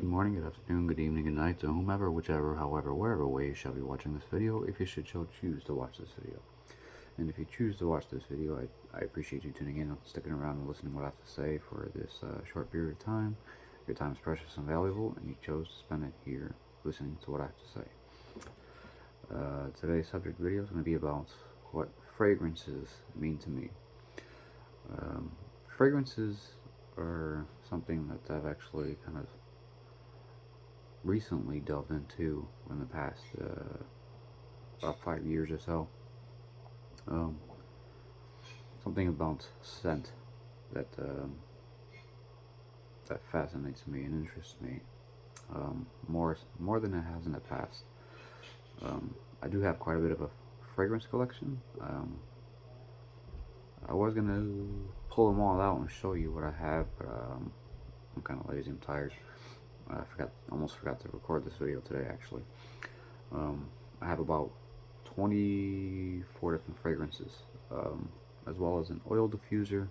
Good morning, good afternoon, good evening, good night to whomever, whichever, however, wherever way you shall be watching this video, if you should choose to watch this video. And if you choose to watch this video, I appreciate you tuning in, sticking around and listening to what I have to say for this short period of time. Your time is precious and valuable, and you chose to spend it here listening to what I have to say. Today's subject video is going to be about what fragrances mean to me. Fragrances are something that I've actually kind of recently delved into in the past about 5 years or so. Something about scent that that fascinates me and interests me more than it has in the past. I do have quite a bit of a fragrance collection. I was gonna pull them all out and show you what I have, but I'm kind of lazy. I'm tired. I almost forgot to record this video today, actually. I have about 24 different fragrances, as well as an oil diffuser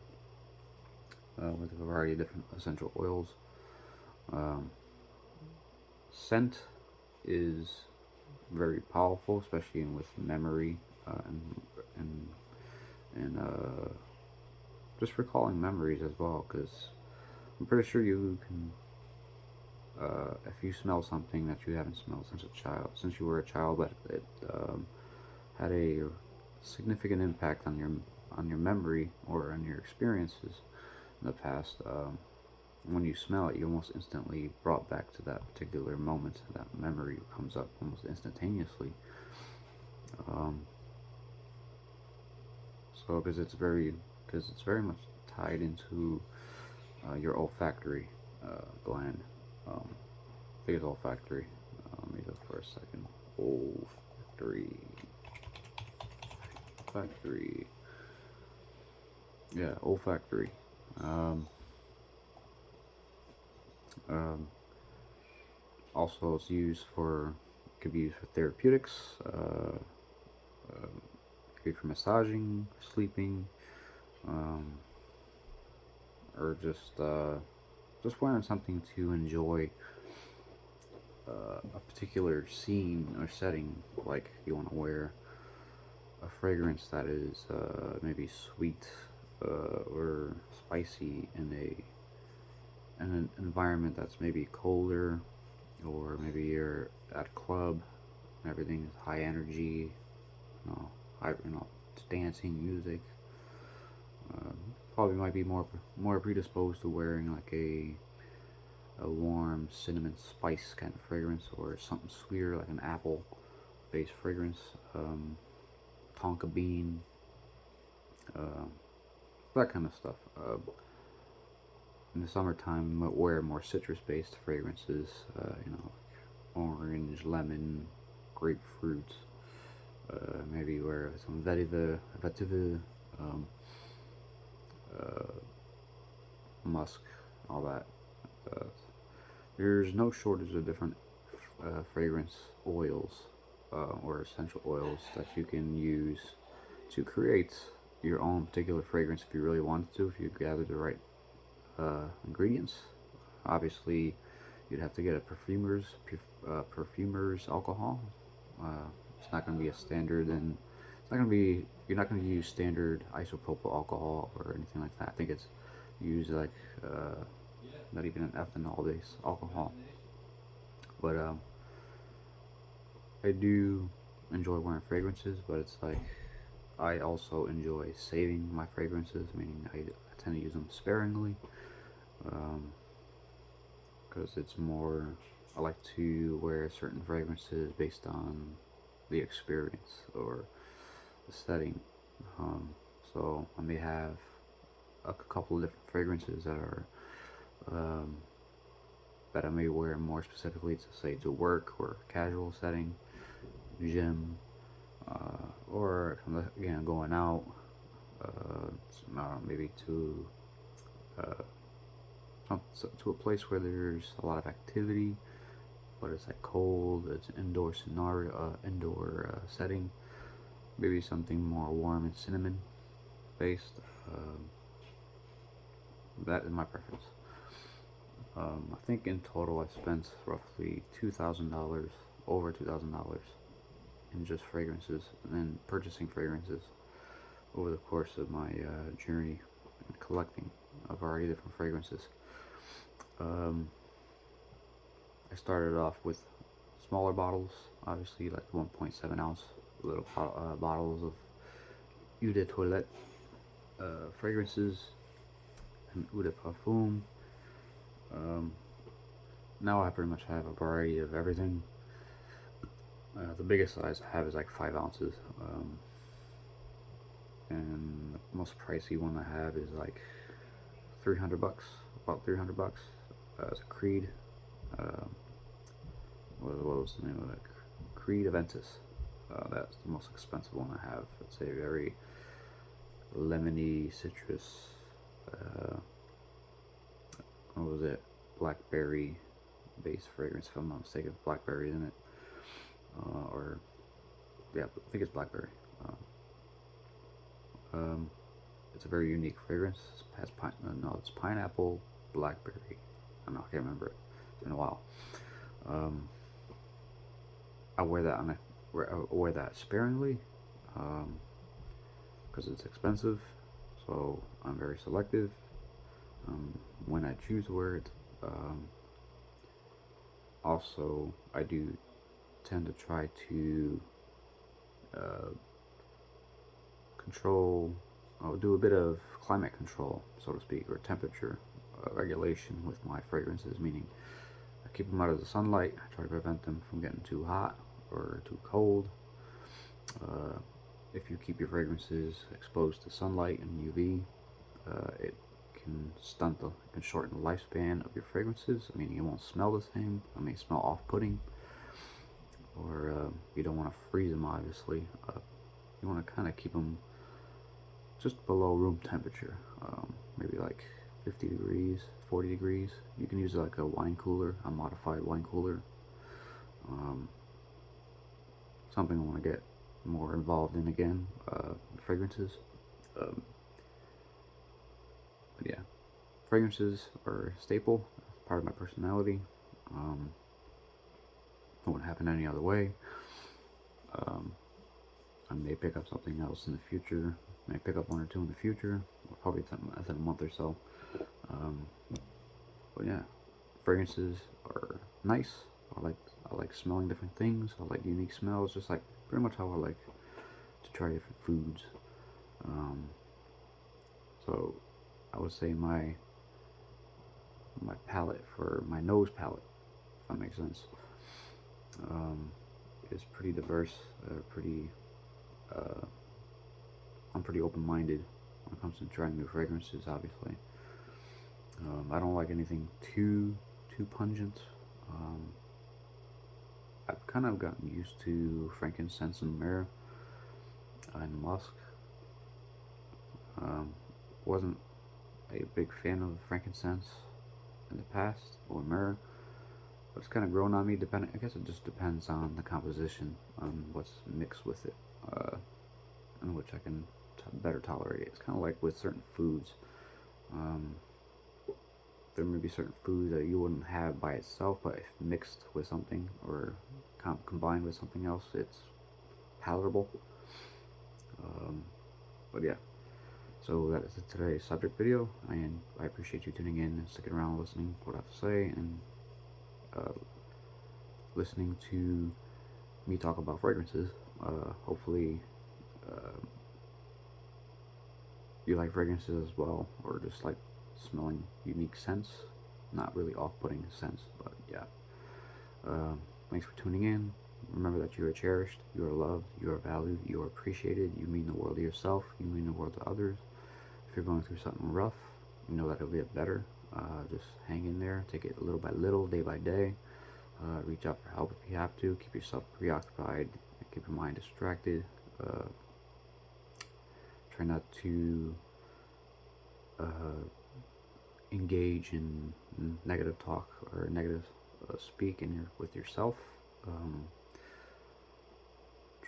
with a variety of different essential oils. Scent is very powerful, especially with memory and just recalling memories as well, because I'm pretty sure you can, if you smell something that you haven't smelled since you were a child, but it had a significant impact on your memory or on your experiences in the past. When you smell it, you're almost instantly brought back to that particular moment. That memory comes up almost instantaneously. So because it's very much tied into your olfactory gland. I think it's olfactory. Let me look for a second. Olfactory. Yeah, olfactory. Also, it's used for, could be used for therapeutics. Could be for massaging, sleeping, or just wearing something to enjoy a particular scene or setting. Like you want to wear a fragrance that is maybe sweet or spicy in an environment that's maybe colder, or maybe you're at a club and everything is high energy, it's dancing music. Probably might be more predisposed to wearing like a warm cinnamon spice kind of fragrance, or something sweeter like an apple based fragrance, tonka bean, that kind of stuff. In the summertime, you might wear more citrus based fragrances, orange, lemon, grapefruit, maybe wear some vetiver, musk, all that. There's no shortage of different fragrance oils or essential oils that you can use to create your own particular fragrance if you really wanted to, if you gather the right ingredients. Obviously, you'd have to get a perfumer's alcohol. It's not going to be a standard, and you're not going to use standard isopropyl alcohol or anything like that. I think it's used like not even an ethanol based alcohol. But I do enjoy wearing fragrances, but it's like I also enjoy saving my fragrances, meaning I tend to use them sparingly, because it's more, I like to wear certain fragrances based on the experience or the setting. So I may have a couple of different fragrances that I may wear more specifically to, say, to work or casual setting, gym, or if I'm again going out, maybe to a place where there's a lot of activity, but it's like cold. It's an indoor scenario, setting. Maybe something more warm and cinnamon based. That is my preference. I think in total I spent roughly $2,000, over $2,000 in just fragrances and then purchasing fragrances over the course of my journey and collecting a variety of different fragrances. Um, I started off with smaller bottles, obviously like 1.7 ounce little bottles of Eau de Toilette fragrances and Eau de Parfum. Now I pretty much have a variety of everything. The biggest size I have is like 5 ounces. And the most pricey one I have is like 300 bucks, about 300 bucks. It's a Creed. What was the name of it? Creed Aventus. That's the most expensive one I have. It's a very lemony citrus. What was it? Blackberry based fragrance, if I'm not mistaken. Blackberry in it. Or yeah, I think it's blackberry. It's a very unique fragrance. It has it's pineapple, blackberry. I can't remember it. It's been a while. I wear that I wear that sparingly, because it's expensive. So I'm very selective when I choose to wear it. Also, I do tend to try to do a bit of climate control, so to speak, or temperature regulation with my fragrances, meaning I keep them out of the sunlight. I try to prevent them from getting too hot or too cold. If you keep your fragrances exposed to sunlight and UV, it can shorten the lifespan of your fragrances, meaning it won't smell the same. I mean, smell off-putting, or you don't want to freeze them, obviously. You want to kind of keep them just below room temperature, maybe like 50 degrees, 40 degrees. You can use like a wine cooler, a modified wine cooler. Something I want to get more involved in again, fragrances. But yeah, fragrances are a staple, part of my personality. It wouldn't happen any other way. I may pick up something else in the future. May pick up 1 or 2 in the future, probably within a month or so. But yeah, fragrances are nice. I like smelling different things. I like unique smells, just like pretty much how I like to try different foods. So I would say my palette, for my nose palette, if that makes sense, is pretty diverse. I'm pretty open-minded when it comes to trying new fragrances, obviously. I don't like anything too pungent. I've kind of gotten used to frankincense and myrrh and musk. Wasn't a big fan of frankincense in the past, or myrrh, but it's kind of grown on me. I guess it just depends on the composition, on what's mixed with it, and which I can better tolerate it. It's kind of like with certain foods. There may be certain foods that you wouldn't have by itself, but if mixed with something or combined with something else, it's palatable. But yeah, so that is today's subject video, and I appreciate you tuning in and sticking around listening to what I have to say, and listening to me talk about fragrances. Hopefully you like fragrances as well, or just like smelling unique scents, not really off-putting scents. But yeah, thanks for tuning in. Remember that you are cherished, you are loved, you are valued, you are appreciated. You mean the world to yourself, you mean the world to others. If you're going through something rough, you know that it'll get better. Just hang in there, take it little by little, day by day. Reach out for help if you have to. Keep yourself preoccupied, keep your mind distracted. Try not to engage in negative talk or negative speak with yourself.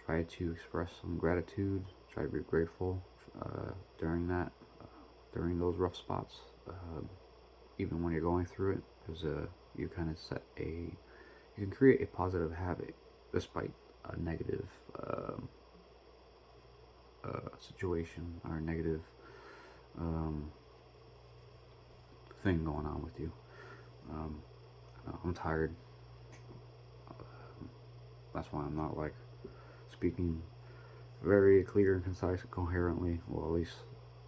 Try to express some gratitude. Try to be grateful during those rough spots, even when you're going through it. because you kind of you can create a positive habit despite a negative situation or a negative um, thing going on with you. Um, I'm tired. That's why I'm not like speaking very clear and concise and coherently, well, at least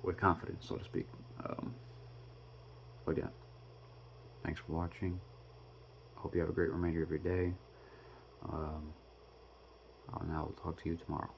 with confidence, so to speak. But yeah, thanks for watching. Hope you have a great remainder of your day. And I will talk to you tomorrow.